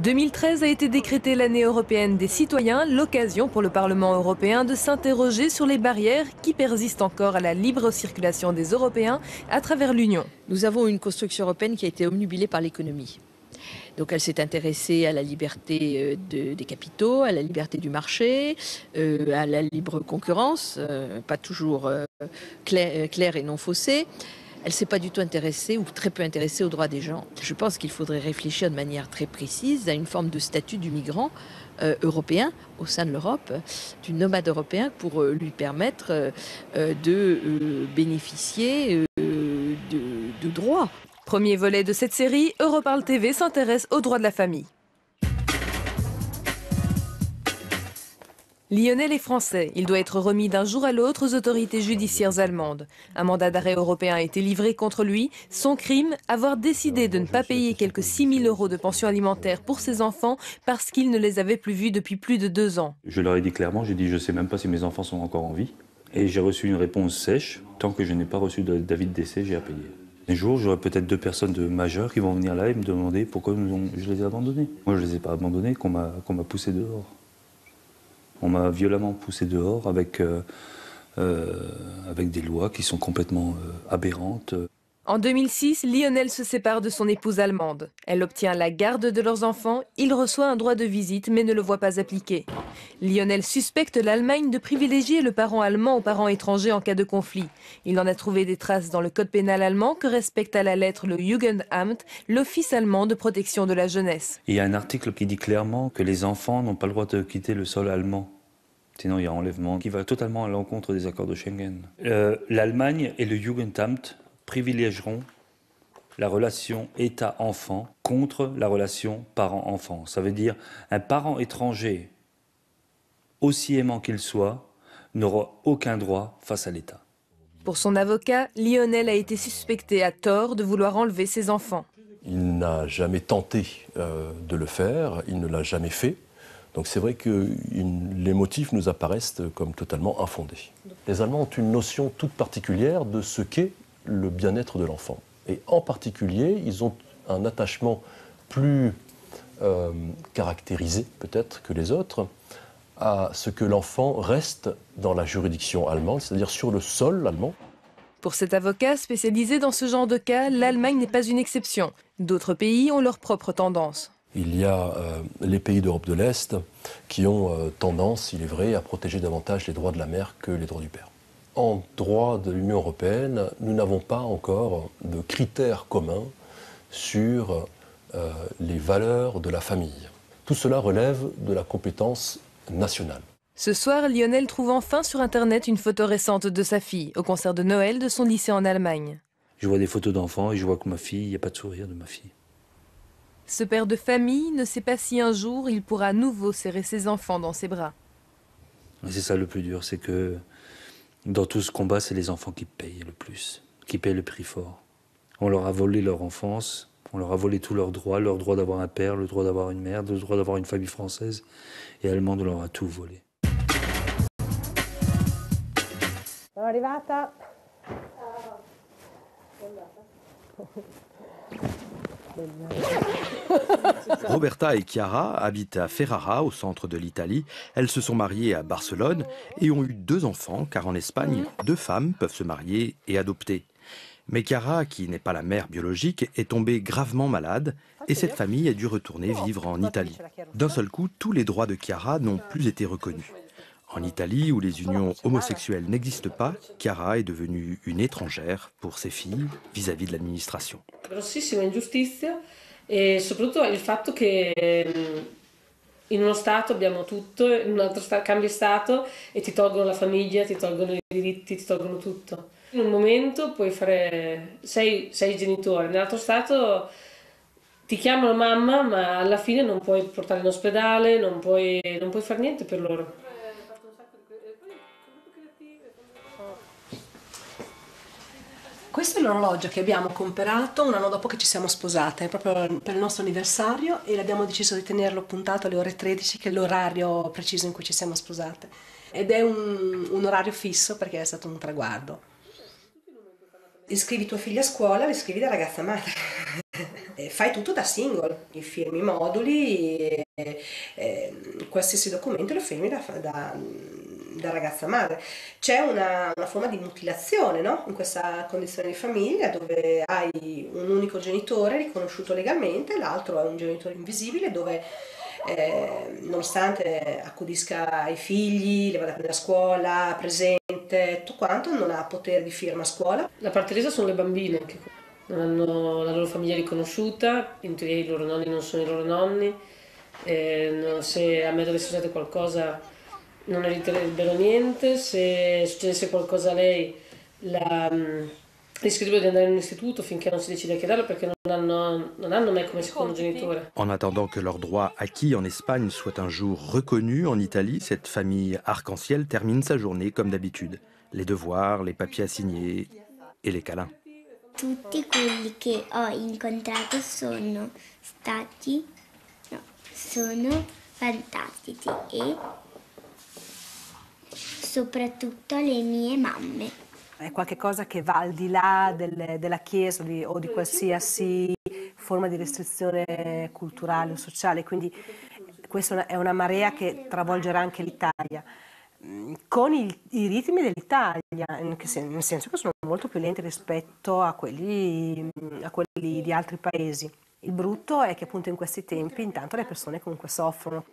2013 a été décrétée l'année européenne des citoyens, l'occasion pour le Parlement européen de s'interroger sur les barrières qui persistent encore à la libre circulation des Européens à travers l'Union. Nous avons une construction européenne qui a été omnubilée par l'économie. Donc elle s'est intéressée à la liberté des capitaux, à la liberté du marché, à la libre concurrence, pas toujours claire et non faussée. Elle ne s'est pas du tout intéressée, ou très peu intéressée, aux droits des gens. Je pense qu'il faudrait réfléchir de manière très précise à une forme de statut du migrant européen au sein de l'Europe, du nomade européen, pour lui permettre de bénéficier de droits. Premier volet de cette série, Europarl TV s'intéresse aux droits de la famille. Lionel est français. Il doit être remis d'un jour à l'autre aux autorités judiciaires allemandes. Un mandat d'arrêt européen a été livré contre lui. Son crime, avoir décidé de ne pas payer quelques 6 000 € de pension alimentaire pour ses enfants parce qu'il ne les avait plus vus depuis plus de 2 ans. Je leur ai dit clairement, j'ai dit je ne sais même pas si mes enfants sont encore en vie. Et j'ai reçu une réponse sèche. Tant que je n'ai pas reçu d'avis de décès, j'ai à payer. Un jour, j'aurai peut-être 2 personnes majeures qui vont venir là et me demander pourquoi je les ai abandonnés. Moi, je ne les ai pas abandonnés, qu'on m'a poussé dehors. On m'a violemment poussé dehors avec des lois qui sont complètement aberrantes. En 2006, Lionel se sépare de son épouse allemande. Elle obtient la garde de leurs enfants. Il reçoit un droit de visite mais ne le voit pas appliqué. Lionel suspecte l'Allemagne de privilégier le parent allemand aux parents étrangers en cas de conflit. Il en a trouvé des traces dans le code pénal allemand que respecte à la lettre le Jugendamt, l'office allemand de protection de la jeunesse. Il y a un article qui dit clairement que les enfants n'ont pas le droit de quitter le sol allemand. Sinon, il y a enlèvement qui va totalement à l'encontre des accords de Schengen. L'Allemagne et le Jugendamt privilégieront la relation État-enfant contre la relation parent-enfant. Ça veut dire un parent étranger, aussi aimant qu'il soit, n'aura aucun droit face à l'État. Pour son avocat, Lionel a été suspecté à tort de vouloir enlever ses enfants. Il n'a jamais tenté de le faire, il ne l'a jamais fait. Donc c'est vrai que les motifs nous apparaissent comme totalement infondés. Les Allemands ont une notion toute particulière de ce qu'est le bien-être de l'enfant. Et en particulier, ils ont un attachement plus caractérisé peut-être que les autres à ce que l'enfant reste dans la juridiction allemande, c'est-à-dire sur le sol allemand. Pour cet avocat spécialisé dans ce genre de cas, l'Allemagne n'est pas une exception. D'autres pays ont leur propre tendance. Il y a les pays d'Europe de l'Est qui ont tendance, il est vrai, à protéger davantage les droits de la mère que les droits du père. En droit de l'Union européenne, nous n'avons pas encore de critères communs sur les valeurs de la famille. Tout cela relève de la compétence nationale. Ce soir, Lionel trouve enfin sur Internet une photo récente de sa fille, au concert de Noël de son lycée en Allemagne. Je vois des photos d'enfants et je vois que ma fille, il n'y a pas de sourire de ma fille. Ce père de famille ne sait pas si un jour il pourra à nouveau serrer ses enfants dans ses bras. Et c'est ça le plus dur, c'est que dans tout ce combat, c'est les enfants qui payent le plus, qui payent le prix fort. On leur a volé leur enfance, on leur a volé tous leurs droits, le droit d'avoir un père, le droit d'avoir une mère, le droit d'avoir une famille française. Et allemande, on leur a tout volé. Sono arrivata. Roberta et Chiara habitent à Ferrara, au centre de l'Italie. Elles se sont mariées à Barcelone et ont eu 2 enfants, car en Espagne, 2 femmes peuvent se marier et adopter. Mais Chiara, qui n'est pas la mère biologique, est tombée gravement malade et cette famille a dû retourner vivre en Italie. D'un seul coup, tous les droits de Chiara n'ont plus été reconnus. En Italie, où les unions homosexuelles n'existent pas, Chiara est devenue une étrangère pour ses filles vis-à-vis de l'administration. Grossissima ingiustizia e soprattutto il fatto che in uno Stato abbiamo tutto, in un altro cambi Stato e ti tolgono la famiglia, ti tolgono i diritti, ti tolgono tutto. In un momento puoi fare, sei genitore, nell'altro Stato ti chiamano mamma, ma alla fine non puoi portarli in ospedale, non puoi fare niente per loro. Questo è l'orologio che abbiamo comprato un anno dopo che ci siamo sposate, proprio per il nostro anniversario, e abbiamo deciso di tenerlo puntato alle ore 13, che è l'orario preciso in cui ci siamo sposate. Ed è un orario fisso perché è stato un traguardo. Iscrivi tua figlia a scuola, la iscrivi da ragazza madre. Fai tutto da single, firmi i moduli, qualsiasi documento lo firmi da ragazza madre. C'è una forma di mutilazione, no? In questa condizione di famiglia dove hai un unico genitore riconosciuto legalmente, l'altro è un genitore invisibile dove nonostante accudisca i figli, li vada a prendere a scuola, presente, tutto quanto, non ha potere di firma a scuola. La parte lesa sono le bambine che non hanno la loro famiglia riconosciuta, in teoria i loro nonni non sono i loro nonni, se a me dovesse succedere qualcosa non eviterebbero niente, se succedesse qualcosa a lei rischiano di andare in un istituto finché non si decide a chiederlo perché non hanno me come secondo genitore. En attendant que leurs droits acquis en Espagne soient un jour reconnus en Italie, cette famille arc-en-ciel termine sa journée comme d'habitude. Les devoirs, les papiers à signer et les câlins. Tutti quelli che ho incontrato sono fantastici e soprattutto le mie mamme. È qualcosa che va al di là della Chiesa o di qualsiasi forma di restrizione culturale o sociale, quindi questa è una marea che travolgerà anche l'Italia, con i ritmi dell'Italia, nel senso che sono molto più lenti rispetto a quelli di altri paesi. Il brutto è che appunto in questi tempi intanto le persone comunque soffrono.